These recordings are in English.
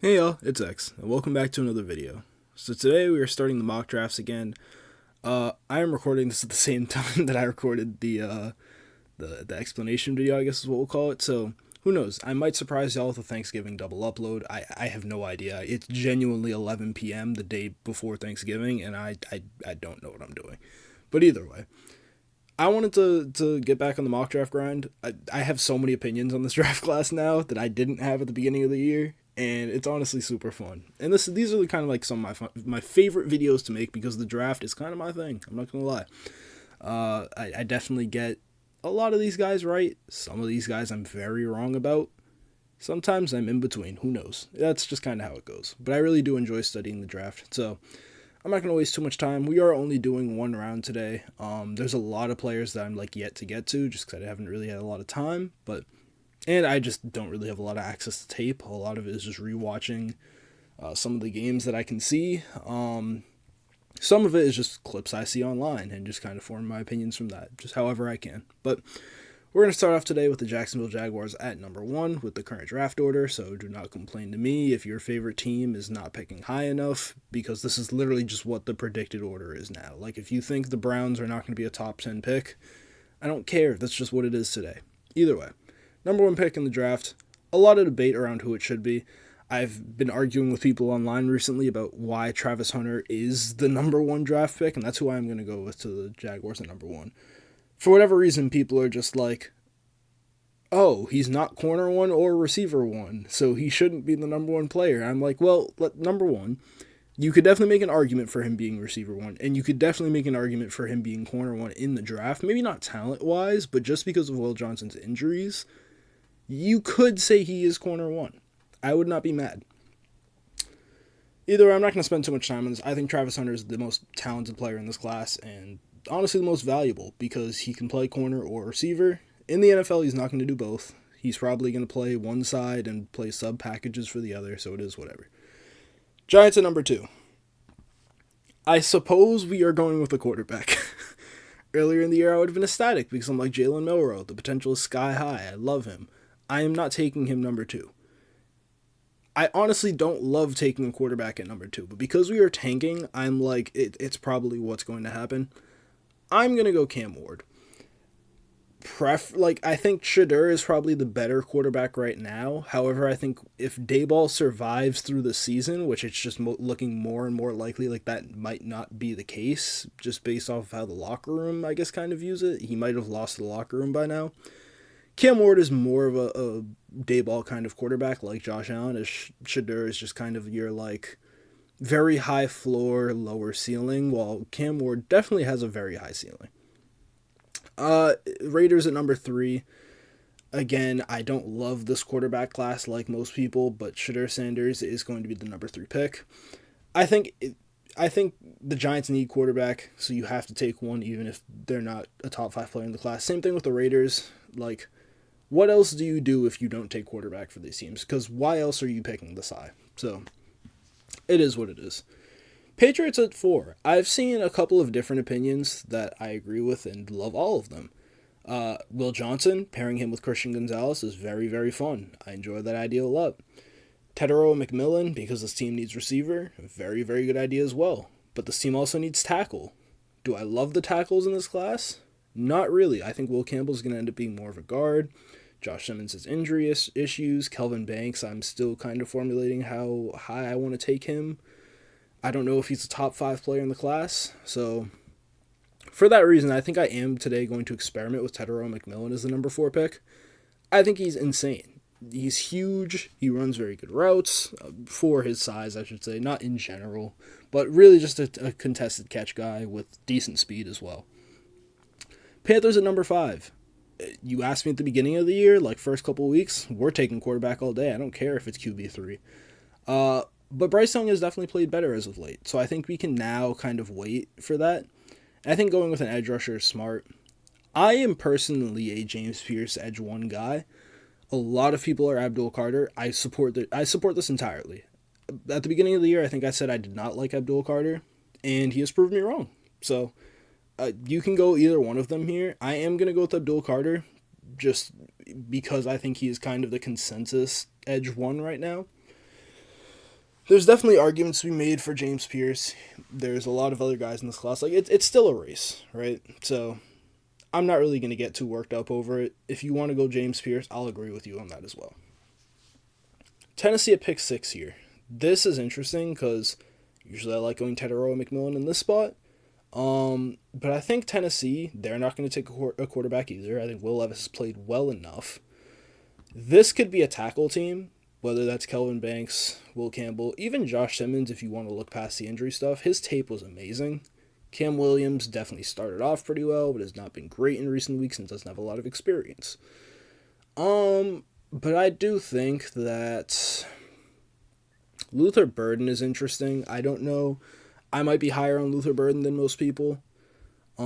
Hey y'all, it's X, and welcome back to another video. So today we are starting the mock drafts again. I am recording this at the same time that I recorded the explanation video, I guess is what we'll call it. So who knows? I might surprise y'all with a Thanksgiving double upload. I have no idea. It's genuinely 11 p.m. the day before Thanksgiving, and I don't know what I'm doing. But either way, I wanted to get back on the mock draft grind. I have so many opinions on this draft class now that I didn't have at the beginning of the year, and it's honestly super fun. And these are kind of like some of my favorite videos to make because the draft is kind of my thing. I'm not gonna lie. I definitely get a lot of these guys right. Some of these guys I'm very wrong about. Sometimes I'm in between. Who knows? That's just kind of how it goes. But I really do enjoy studying the draft. So I'm not going to waste too much time. We are only doing one round today. There's a lot of players that I'm yet to get to just because I haven't really had a lot of time. And I just don't really have a lot of access to tape. A lot of it is just rewatching some of the games that I can see. Some of it is just clips I see online and just kind of form my opinions from that, just however I can. But we're going to start off today with the Jacksonville Jaguars at number 1 with the current draft order, so do not complain to me if your favorite team is not picking high enough, because this is literally just what the predicted order is now. If you think the Browns are not going to be a top 10 pick, I don't care. That's just what it is today. Either way, number 1 pick in the draft, a lot of debate around who it should be. I've been arguing with people online recently about why Travis Hunter is the number 1 draft pick, and that's who I'm going to go with to the Jaguars at number 1. For whatever reason, people are just like, oh, he's not corner 1 or receiver 1, so he shouldn't be the number 1 player. I'm like, well, number 1, you could definitely make an argument for him being receiver 1, and you could definitely make an argument for him being corner 1 in the draft. Maybe not talent-wise, but just because of Will Johnson's injuries, you could say he is corner 1. I would not be mad. Either way, I'm not going to spend too much time on this. I think Travis Hunter is the most talented player in this class, and honestly the most valuable, because he can play corner or receiver. In the NFL, he's not going to do both. He's probably going to play one side and play sub packages for the other, so it is whatever. Giants at number 2. I suppose we are going with a quarterback. Earlier in the year, I would have been ecstatic because I'm like Jalen Milroe. The potential is sky high. I love him. I am not taking him number 2. I honestly don't love taking a quarterback at number 2, but because we are tanking, I'm like, it's probably what's going to happen. I'm going to go Cam Ward. I think Shedeur is probably the better quarterback right now. However, I think if Daboll survives through the season, which it's just looking more and more likely that might not be the case, just based off of how the locker room, I guess, kind of views it. He might have lost the locker room by now. Cam Ward is more of a Daboll kind of quarterback like Josh Allen, as Shedeur is just kind of your very high floor, lower ceiling, while Cam Ward definitely has a very high ceiling. Raiders at number 3. Again, I don't love this quarterback class like most people, but Shedeur Sanders is going to be the number 3 pick. I think the Giants need quarterback, so you have to take one even if they're not a top 5 player in the class. Same thing with the Raiders. What else do you do if you don't take quarterback for these teams? Because why else are you picking this high? So, it is what it is. Patriots at 4. I've seen a couple of different opinions that I agree with and love all of them. Will Johnson, pairing him with Christian Gonzalez, is very, very fun. I enjoy that idea a lot. Tetero McMillan, because this team needs receiver, very, very good idea as well. But this team also needs tackle. Do I love the tackles in this class? Not really. I think Will Campbell's going to end up being more of a guard. Josh Simmons has injury issues. Kelvin Banks, I'm still kind of formulating how high I want to take him. I don't know if he's a top 5 player in the class. So, for that reason, I think I am today going to experiment with Tetero McMillan as the number 4 pick. I think he's insane. He's huge. He runs very good routes for his size, I should say. Not in general, but really just a contested catch guy with decent speed as well. Panthers at number 5. You asked me at the beginning of the year, first couple of weeks, we're taking quarterback all day. I don't care if it's QB3. But Bryce Young has definitely played better as of late, so I think we can now kind of wait for that. I think going with an edge rusher is smart. I am personally a James Pierce edge 1 guy. A lot of people are Abdul Carter. I support this entirely. At the beginning of the year, I think I said I did not like Abdul Carter, and he has proved me wrong. So, you can go either one of them here. I am going to go with Abdul Carter, just because I think he is kind of the consensus edge 1 right now. There's definitely arguments to be made for James Pierce. There's a lot of other guys in this class. Like, it's still a race, right? So I'm not really going to get too worked up over it. If you want to go James Pierce, I'll agree with you on that as well. Tennessee at pick 6 here. This is interesting because usually I like going Tedero McMillan in this spot. But I think Tennessee, they're not going to take a quarterback either. I think Will Levis has played well enough. This could be a tackle team, whether that's Kelvin Banks, Will Campbell, even Josh Simmons if you want to look past the injury stuff. His tape was amazing. Cam Williams definitely started off pretty well, but has not been great in recent weeks and doesn't have a lot of experience. But I do think that Luther Burden is interesting. I don't know. I might be higher on Luther Burden than most people. I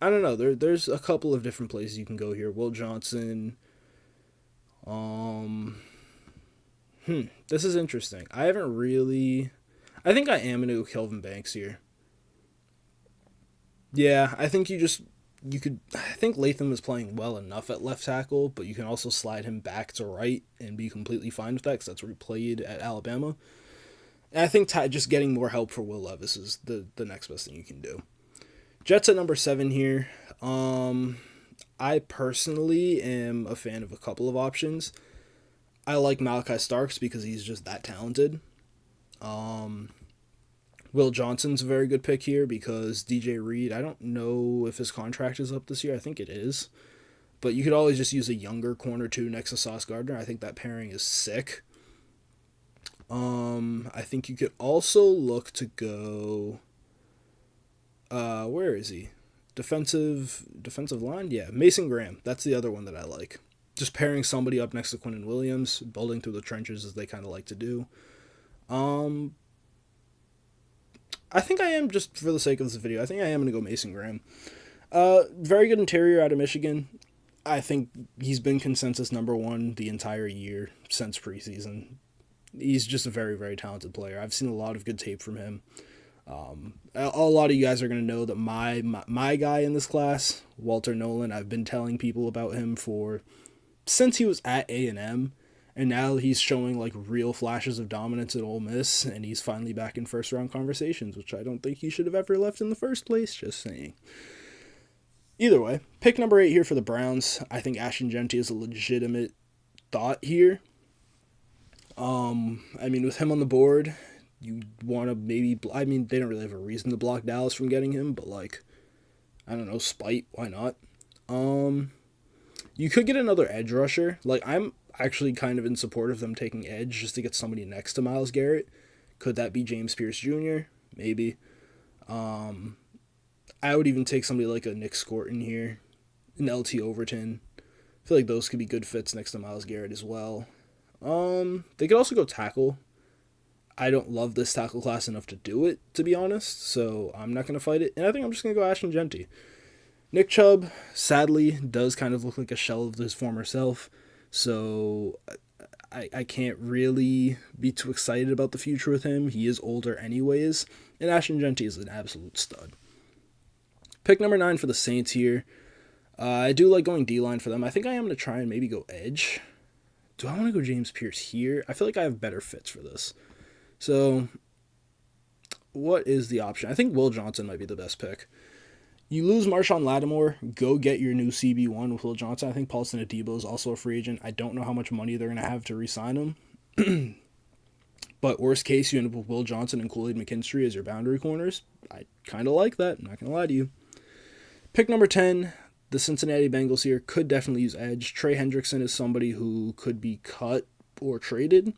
don't know. There's a couple of different places you can go here. Will Johnson. This is interesting. I think I am going to go Kelvin Banks here. Yeah, I think I think Latham is playing well enough at left tackle, but you can also slide him back to right and be completely fine with that because that's where he played at Alabama. And I think just getting more help for Will Levis is the next best thing you can do. Jets at number 7 here. I personally am a fan of a couple of options. I like Malachi Starks because he's just that talented. Will Johnson's a very good pick here because DJ Reed, I don't know if his contract is up this year. I think it is. But you could always just use a younger corner too next to Sauce Gardner. I think that pairing is sick. I think you could also look to go... where is he? Defensive line? Yeah, Mason Graham. That's the other one that I like. Just pairing somebody up next to Quinnen Williams, building through the trenches as they kind of like to do. I think I am, just for the sake of this video, I think I am going to go Mason Graham. Very good interior out of Michigan. I think he's been consensus number 1 the entire year since preseason. He's just a very, very talented player. I've seen a lot of good tape from him. A lot of you guys are going to know that my guy in this class, Walter Nolan, I've been telling people about him since he was at A&M, and now he's showing like real flashes of dominance at Ole Miss, and he's finally back in first round conversations, which I don't think he should have ever left in the first place, just saying. Either way, pick number 8 here for the Browns. I think Ashton Jeanty is a legitimate thought here. With him on the board, you want to maybe... they don't really have a reason to block Dallas from getting him, but, I don't know, spite, why not? You could get another edge rusher. I'm actually kind of in support of them taking edge just to get somebody next to Myles Garrett. Could that be James Pierce Jr.? Maybe. I would even take somebody like a Nick Scorton here, an LT Overton. I feel like those could be good fits next to Myles Garrett as well. They could also go tackle. I don't love this tackle class enough to do it, to be honest, so I'm not going to fight it. And I think I'm just going to go Ashton Jeanty. Nick Chubb, sadly, does kind of look like a shell of his former self, so I can't really be too excited about the future with him. He is older anyways, and Ashton Jeanty is an absolute stud. Pick number 9 for the Saints here. I do like going D-line for them. I think I am going to try and maybe go edge. Do I want to go James Pierce here? I feel like I have better fits for this. So, what is the option? I think Will Johnson might be the best pick. You lose Marshawn Lattimore, go get your new CB1 with Will Johnson. I think Paulson Adebo is also a free agent. I don't know how much money they're going to have to re-sign him. But worst case, you end up with Will Johnson and Kool-Aid McKinstry as your boundary corners. I kind of like that. I'm not going to lie to you. Pick number 10, the Cincinnati Bengals here could definitely use edge. Trey Hendrickson is somebody who could be cut or traded.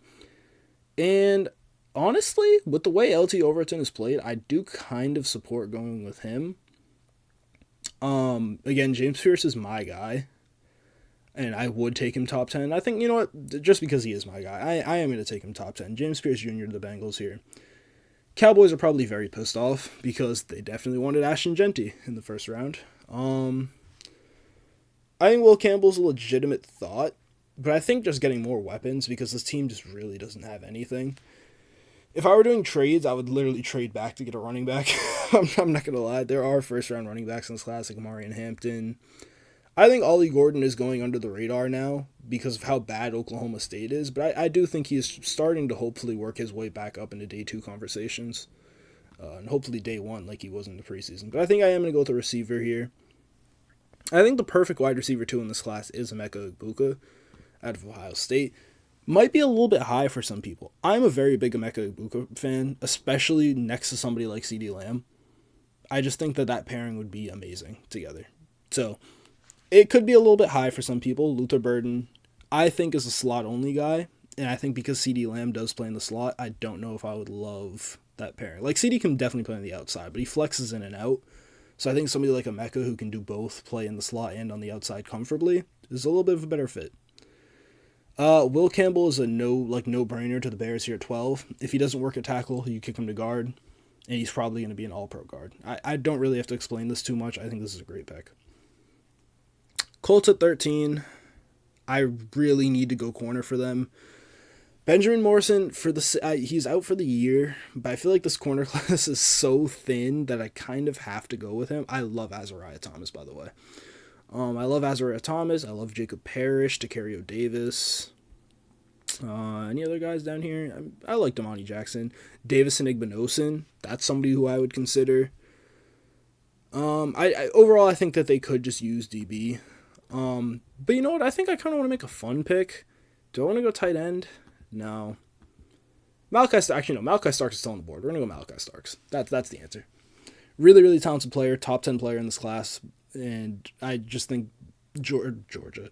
And honestly, with the way LT Overton is played, I do kind of support going with him. Again, James Pierce is my guy, and I would take him top 10. I think, you know what, just because he is my guy, I am going to take him top 10. James Pierce Jr. to the Bengals here. Cowboys are probably very pissed off because they definitely wanted Ashton Jeanty in the first round. I think Will Campbell's a legitimate thought, but I think just getting more weapons because this team just really doesn't have anything. If I were doing trades, I would literally trade back to get a running back. I'm not going to lie. There are first-round running backs in this class, like Amarian Hampton. I think Ollie Gordon is going under the radar now because of how bad Oklahoma State is, but I do think he's starting to hopefully work his way back up into day 2 conversations. And hopefully day 1 like he was in the preseason. But I think I am going to go with the receiver here. I think the perfect wide receiver 2 in this class is Emeka Egbuka out of Ohio State. Might be a little bit high for some people. I'm a very big Emeka Egbuka fan, especially next to somebody like CeeDee Lamb. I just think that pairing would be amazing together. So it could be a little bit high for some people. Luther Burden, I think, is a slot-only guy. And I think because CeeDee Lamb does play in the slot, I don't know if I would love that pairing. Like, CeeDee can definitely play on the outside, but he flexes in and out. So I think somebody like Emeka who can do both, play in the slot and on the outside comfortably, is a little bit of a better fit. Will Campbell is a no-brainer to the Bears here at 12. If he doesn't work at tackle, you kick him to guard, and he's probably going to be an all-pro guard. I don't really have to explain this too much. I think this is a great pick. Colts at 13. I really need to go corner for them. Benjamin Morrison, he's out for the year, but I feel like this corner class is so thin that I kind of have to go with him. I love Azariah Thomas, by the way. I love Azariah Thomas. I love Jacob Parrish, Tacario Davis. Any other guys down here? I like Damani Jackson. Davison Igbinosun. That's somebody who I would consider. Overall, I think that they could just use DB. But you know what? I think I kind of want to make a fun pick. Do I want to go tight end? No. Malachi Starks is still on the board. We're going to go Malachi Starks. That's the answer. Really, really talented player. Top 10 player in this class. And I just think Georgia.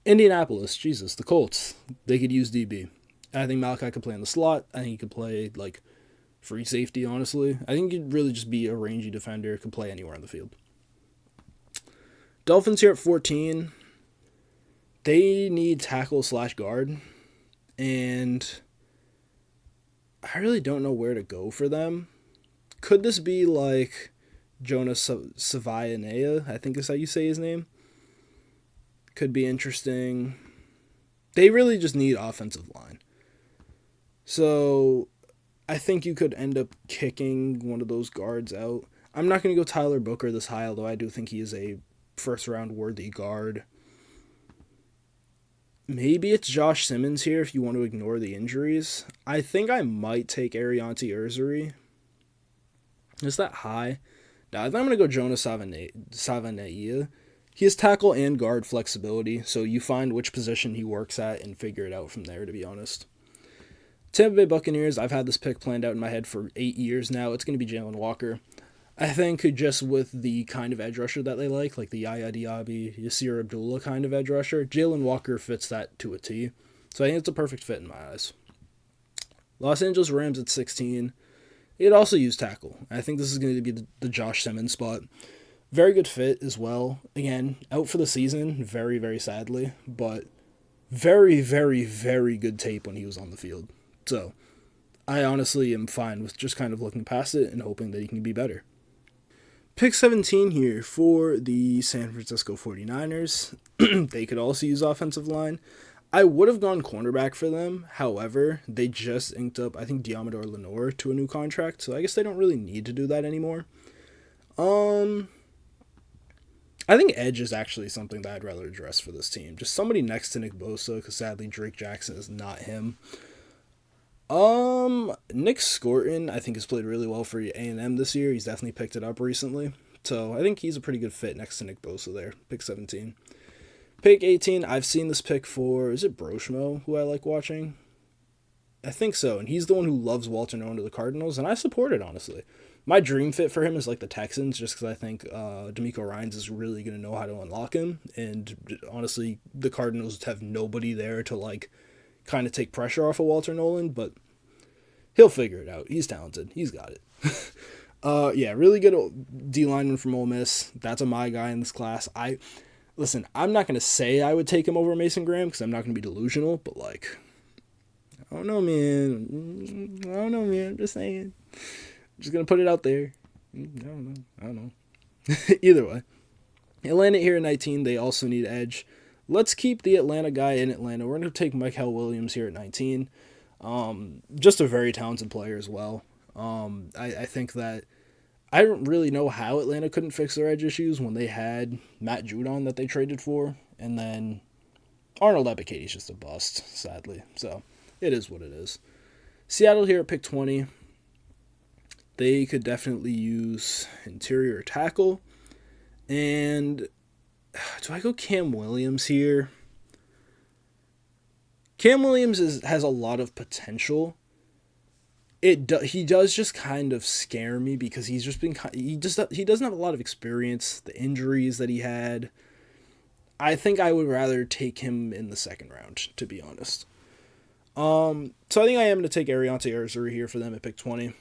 Indianapolis. Jesus. The Colts. They could use DB. I think Malachi could play in the slot. I think he could play, like, free safety, honestly. I think he'd really just be a rangy defender. Could play anywhere on the field. Dolphins here at 14. They need tackle/guard. And I really don't know where to go for them. Could this be like Jonas Savaianea, I think is how you say his name? Could be interesting. They really just need offensive line. So I think you could end up kicking one of those guards out. I'm not going to go Tyler Booker this high, although I do think he is a first-round worthy guard. Maybe it's Josh Simmons here if you want to ignore the injuries. I think I might take Arianti Urzuri. Is that high? No, I think I'm going to go Jonas Savaianea. He has tackle and guard flexibility, so you find which position he works at and figure it out from there, to be honest. Tampa Bay Buccaneers, I've had this pick planned out in my head for 8 years now. It's going to be Jalen Walker. I think just with the kind of edge rusher that they like the Yaya Diaby, Yasir Abdullah kind of edge rusher, Jalen Walker fits that to a T. So I think it's a perfect fit in my eyes. Los Angeles Rams at 16. It also used tackle. I think this is going to be the Josh Simmons spot. Very good fit as well. Again, out for the season, very, very sadly, but very, very, very good tape when he was on the field. So I honestly am fine with just kind of looking past it and hoping that he can be better. Pick 17 here for the San Francisco 49ers. They could also use offensive line. I would have gone cornerback for them. However, they just inked up, I think, Diamador Lenore to a new contract, so I guess they don't really need to do that anymore. I think edge is actually something that I'd rather address for this team. Just somebody next to Nick Bosa, because sadly Drake Jackson is not him. Nick Scorton, I think, has played really well for A&M this year. He's definitely picked it up recently. So I think he's a pretty good fit next to Nick Bosa there. Pick 17. Pick 18, I've seen this pick for, is it Broshmo, who I like watching? I think so, and he's the one who loves Walter Nolan to the Cardinals, and I support it, honestly. My dream fit for him is like the Texans, just because I think D'Amico Ryans is really going to know how to unlock him, and honestly, the Cardinals have nobody there to like kind of take pressure off of Walter Nolan, but he'll figure it out. He's talented. He's got it. Yeah, really good D lineman from Ole Miss. That's my guy in this class. Listen, I'm not going to say I would take him over Mason Graham because I'm not going to be delusional, but like, I don't know, man. I'm just saying. I'm just going to put it out there. I don't know. Either way. Atlanta here at 19, they also need edge. Let's keep the Atlanta guy in Atlanta. We're going to take Mykal Williams here at 19. Just a very talented player as well. I think that I don't really know how Atlanta couldn't fix their edge issues when they had Matt Judon that they traded for, and then Arnold Ebiketie just a bust, sadly. So it is what it is. Seattle here at pick 20. They could definitely use interior tackle. And do I go Cam Williams here? Cam Williams has a lot of potential. He does just kind of scare me because he doesn't have a lot of experience. The injuries that he had, I think I would rather take him in the second round, to be honest. So I think I am going to take Ariante Arzuri here for them at pick 20.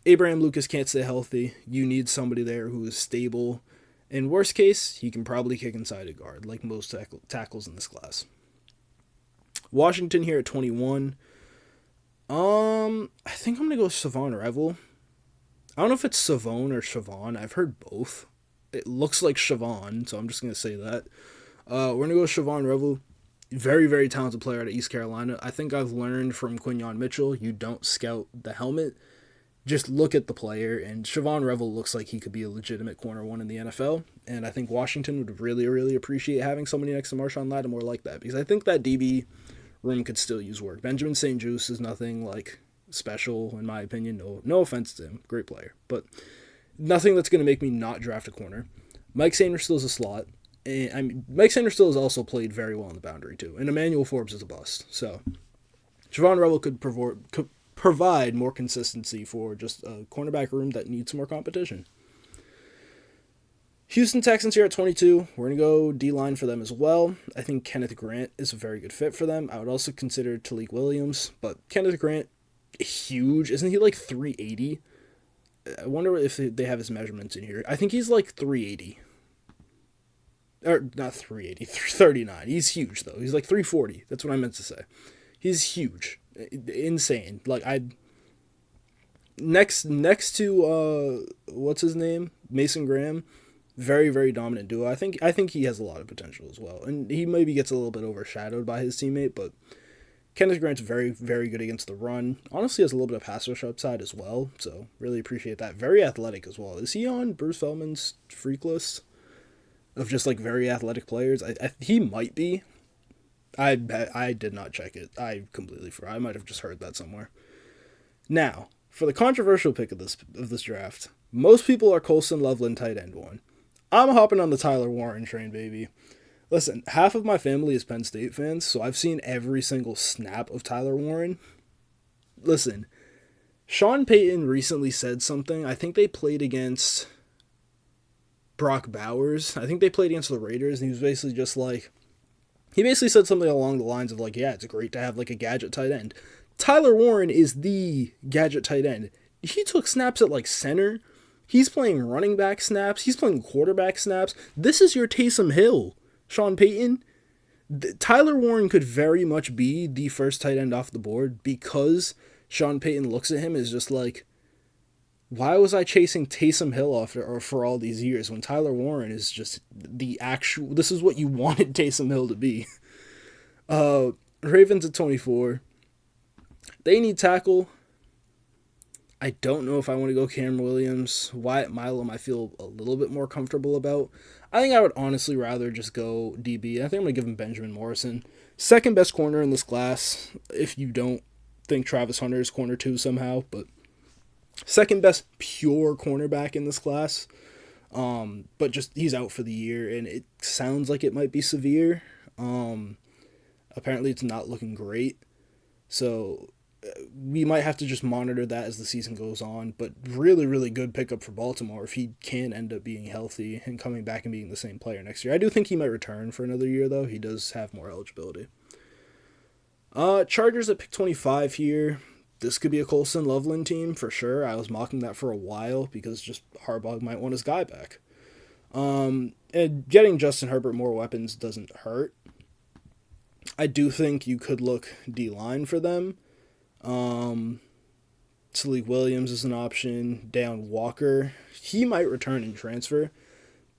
Abraham Lucas can't stay healthy. You need somebody there who is stable. In worst case, he can probably kick inside a guard, like most tackles in this class. Washington here at 21. I think I'm going to go Savon Revel. I don't know if it's Savon or Chavon. I've heard both. It looks like Chavon, so I'm just going to say that. We're going to go Chavon Revel. Very, very talented player out of East Carolina. I think I've learned from Quinyon Mitchell, you don't scout the helmet. Just look at the player, and Chavon Revel looks like he could be a legitimate corner one in the NFL, and I think Washington would really, really appreciate having somebody next to Marshawn Lattimore like that, because I think that DB room could still use work. Benjamin St. Juste is nothing like special, in my opinion. No offense to him. Great player. But nothing that's going to make me not draft a corner. Mike Sainristil is a slot. And Mike Sainristil has also played very well on the boundary, too. And Emmanuel Forbes is a bust. So Javon Revel could provide more consistency for just a cornerback room that needs more competition. Houston Texans here at 22. We're going to go D-line for them as well. I think Kenneth Grant is a very good fit for them. I would also consider Talik Williams, but Kenneth Grant, huge. Isn't he like 380? I wonder if they have his measurements in here. I think he's like 380. Or not 380, 339. He's huge, though. He's like 340. That's what I meant to say. He's huge. Insane. Like, Next to, what's his name? Mason Graham. Very, very dominant duo. I think he has a lot of potential as well. And he maybe gets a little bit overshadowed by his teammate, but Kenneth Grant's very, very good against the run. Honestly has a little bit of pass rush upside as well, so really appreciate that. Very athletic as well. Is he on Bruce Feldman's freak list of just like very athletic players? He might be. I did not check it. I completely forgot. I might have just heard that somewhere. Now, for the controversial pick of this draft, most people are Colson Loveland tight end one. I'm hopping on the Tyler Warren train, baby. Listen, half of my family is Penn State fans, so I've seen every single snap of Tyler Warren. Listen, Sean Payton recently said something. I think they played against Brock Bowers. I think they played against the Raiders, and he was basically just like, he basically said something along the lines of like, yeah, it's great to have like a gadget tight end. Tyler Warren is the gadget tight end. He took snaps at like center. He's playing running back snaps. He's playing quarterback snaps. This is your Taysom Hill, Sean Payton. Tyler Warren could very much be the first tight end off the board because Sean Payton looks at him as just like, why was I chasing Taysom Hill for all these years when Tyler Warren is just the actual, this is what you wanted Taysom Hill to be. Ravens at 24. They need tackle. I don't know if I want to go Cam Williams. Wyatt Milam I feel a little bit more comfortable about. I think I would honestly rather just go DB. I think I'm going to give him Benjamin Morrison. Second best corner in this class, if you don't think Travis Hunter is corner 2 somehow. But second best pure cornerback in this class. But just he's out for the year, and it sounds like it might be severe. Apparently it's not looking great. So we might have to just monitor that as the season goes on, but really, really good pickup for Baltimore if he can end up being healthy and coming back and being the same player next year. I do think he might return for another year, though. He does have more eligibility. Chargers at pick 25 here. This could be a Colson Loveland team for sure. I was mocking that for a while because just Harbaugh might want his guy back. And getting Justin Herbert more weapons doesn't hurt. I do think you could look D-line for them. Talik Williams is an option. Deion Walker, he might return and transfer.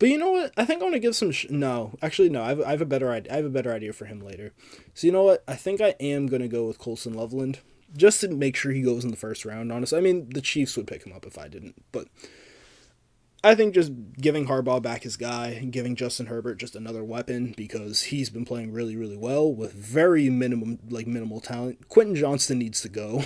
But you know what? I think I want to give some. No. I have a better idea. I have a better idea for him later. So you know what? I think I am gonna go with Colson Loveland. just to make sure he goes in the first round, honestly. I mean, the Chiefs would pick him up if I didn't, but I think just giving Harbaugh back his guy and giving Justin Herbert just another weapon because he's been playing really, really well with very minimal talent. Quentin Johnston needs to go.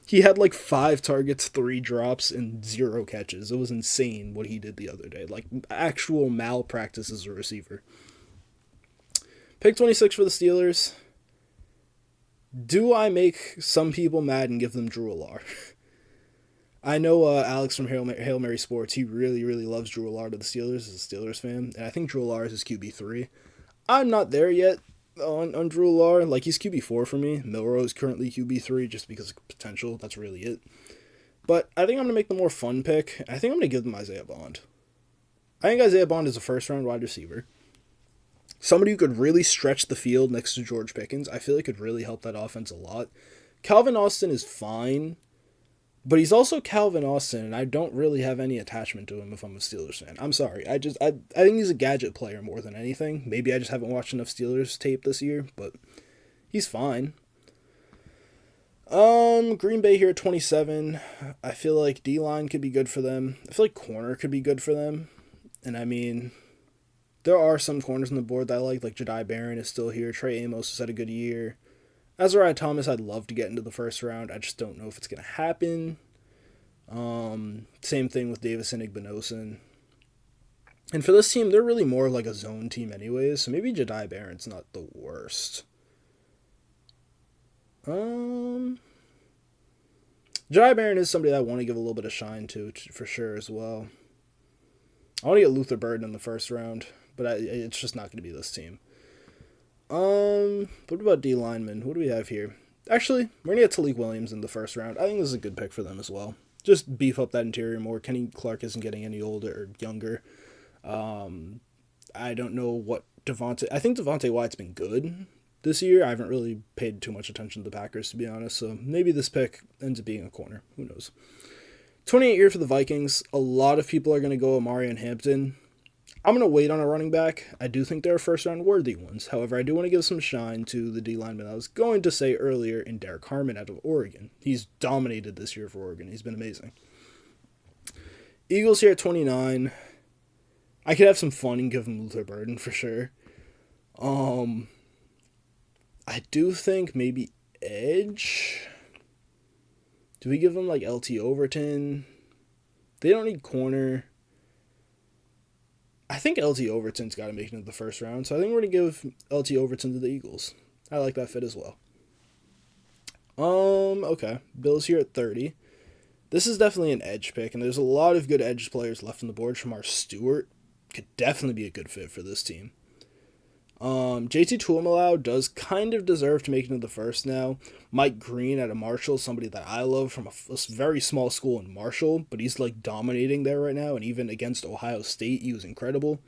He had 5 targets, 3 drops, and 0 catches. It was insane what he did the other day. Actual malpractice as a receiver. Pick 26 for the Steelers. Do I make some people mad and give them Drew Allar? I know Alex from Hail Mary Sports, he really, really loves Drew Allar to the Steelers as a Steelers fan, and I think Drew Allar is his QB3. I'm not there yet on Drew Allar. He's QB4 for me. Milroe is currently QB3 just because of potential. That's really it. But I think I'm going to make the more fun pick. I think I'm going to give them Isaiah Bond. I think Isaiah Bond is a first-round wide receiver. Somebody who could really stretch the field next to George Pickens. I feel like could really help that offense a lot. Calvin Austin is fine, but he's also Calvin Austin, and I don't really have any attachment to him if I'm a Steelers fan. I'm sorry. I think he's a gadget player more than anything. Maybe I just haven't watched enough Steelers tape this year, but he's fine. Green Bay here at 27. I feel like D-line could be good for them. I feel like corner could be good for them. And I mean, there are some corners on the board that I like Jedi Barron is still here. Trey Amos has had a good year. Azariah Thomas, I'd love to get into the first round. I just don't know if it's going to happen. Same thing with Davison Igbinosun. And for this team, they're really more like a zone team anyways, so maybe Jedi Barron's not the worst. Jedi Barron is somebody that I want to give a little bit of shine to for sure as well. I want to get Luther Burden in the first round, but it's just not going to be this team. What about D linemen? What do we have here? Actually, we're going to get Talik Williams in the first round. I think this is a good pick for them as well. Just beef up that interior more. Kenny Clark isn't getting any older or younger. I don't know what I think Devontae Wyatt's been good this year. I haven't really paid too much attention to the Packers, to be honest, so maybe this pick ends up being a corner. Who knows? 28 year for the Vikings. A lot of people are going to go Amari and Hampton. I'm going to wait on a running back. I do think there are first-round worthy ones. However, I do want to give some shine to the D lineman I was going to say earlier in Derek Harmon out of Oregon. He's dominated this year for Oregon. He's been amazing. Eagles here at 29. I could have some fun and give him Luther Burden for sure. I do think maybe edge. Do we give him LT Overton? They don't need corner. I think LT Overton's got to make it into the first round, so I think we're going to give LT Overton to the Eagles. I like that fit as well. Okay. Bills here at 30. This is definitely an edge pick, and there's a lot of good edge players left on the board. Shamar Stewart could definitely be a good fit for this team. JT Tuimalau does kind of deserve to make it into the first now. Mike Green out of Marshall, somebody that I love from a very small school in Marshall, but he's dominating there right now, and even against Ohio State, he was incredible.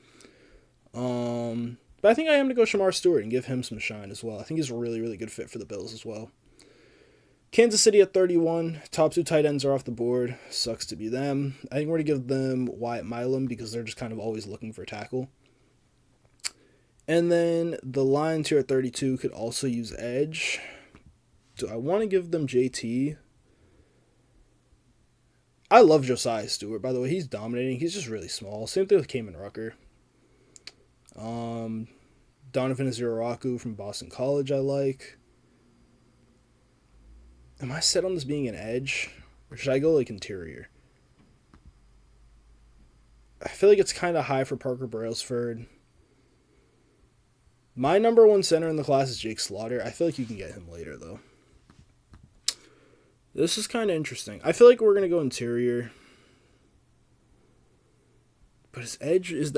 But I think I am going to go Shamar Stewart and give him some shine as well. I think he's a really, really good fit for the Bills as well. Kansas City at 31. Top 2 tight ends are off the board. Sucks to be them. I think we're going to give them Wyatt Milam because they're just kind of always looking for a tackle. And then the Lions here at 32 could also use edge. Do I want to give them JT? I love Josiah Stewart, by the way. He's dominating. He's just really small. Same thing with Kamen Rucker. Donovan Iziraku from Boston College I like. Am I set on this being an edge? Or should I go interior? I feel like it's kind of high for Parker Brailsford. My number 1 center in the class is Jake Slaughter. I feel like you can get him later, though. This is kind of interesting. I feel like we're going to go interior. But I think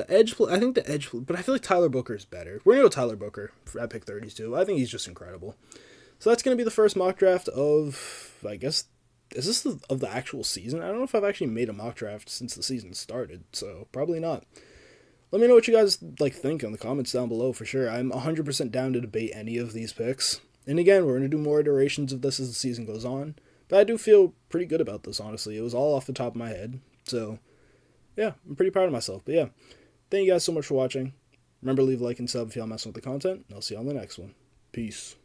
the edge, but I feel like Tyler Booker is better. We're going to go Tyler Booker at pick 32. I think he's just incredible. So that's going to be the first mock draft of, I guess, is this of the actual season? I don't know if I've actually made a mock draft since the season started, so probably not. Let me know what you guys think in the comments down below for sure. I'm 100% down to debate any of these picks. And again, we're going to do more iterations of this as the season goes on. But I do feel pretty good about this, honestly. It was all off the top of my head. So, yeah, I'm pretty proud of myself. But yeah, thank you guys so much for watching. Remember, leave a like and sub if y'all messing with the content. And I'll see you on the next one. Peace.